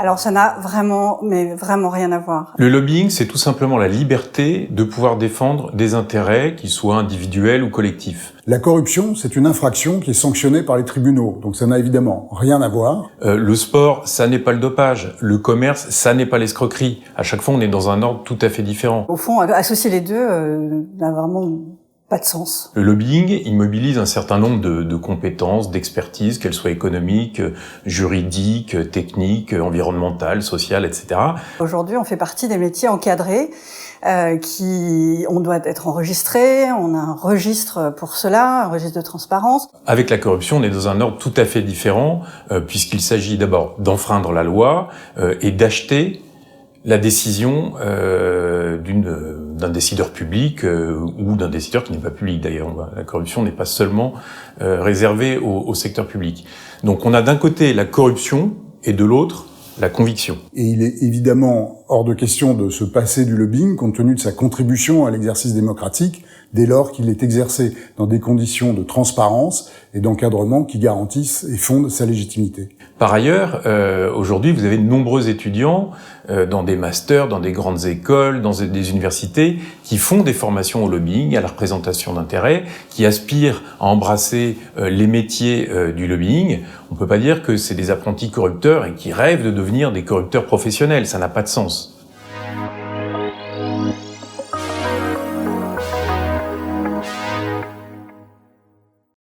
Alors ça n'a vraiment, mais vraiment rien à voir. Le lobbying, c'est tout simplement la liberté de pouvoir défendre des intérêts, qu'ils soient individuels ou collectifs. La corruption, c'est une infraction qui est sanctionnée par les tribunaux, donc ça n'a évidemment rien à voir. Le sport, ça n'est pas le dopage. Le commerce, ça n'est pas l'escroquerie. À chaque fois, on est dans un ordre tout à fait différent. Au fond, associer les deux n'a vraiment pas de sens. Le lobbying, il mobilise un certain nombre de compétences, d'expertise, qu'elles soient économiques, juridiques, techniques, environnementales, sociales, etc. Aujourd'hui, on fait partie des métiers encadrés, on doit être enregistré, on a un registre pour cela, un registre de transparence. Avec la corruption, on est dans un ordre tout à fait différent, puisqu'il s'agit d'abord d'enfreindre la loi et d'acheter la décision d'un décideur public ou d'un décideur qui n'est pas public d'ailleurs. La corruption n'est pas seulement réservée au secteur public. Donc on a d'un côté la corruption et de l'autre la conviction. Et il est évidemment hors de question de se passer du lobbying compte tenu de sa contribution à l'exercice démocratique dès lors qu'il est exercé dans des conditions de transparence et d'encadrement qui garantissent et fondent sa légitimité. Par ailleurs, aujourd'hui, vous avez de nombreux étudiants dans des masters, dans des grandes écoles, dans des universités, qui font des formations au lobbying, à la représentation d'intérêts, qui aspirent à embrasser les métiers du lobbying. On ne peut pas dire que c'est des apprentis corrupteurs et qui rêvent de devenir des corrupteurs professionnels, ça n'a pas de sens.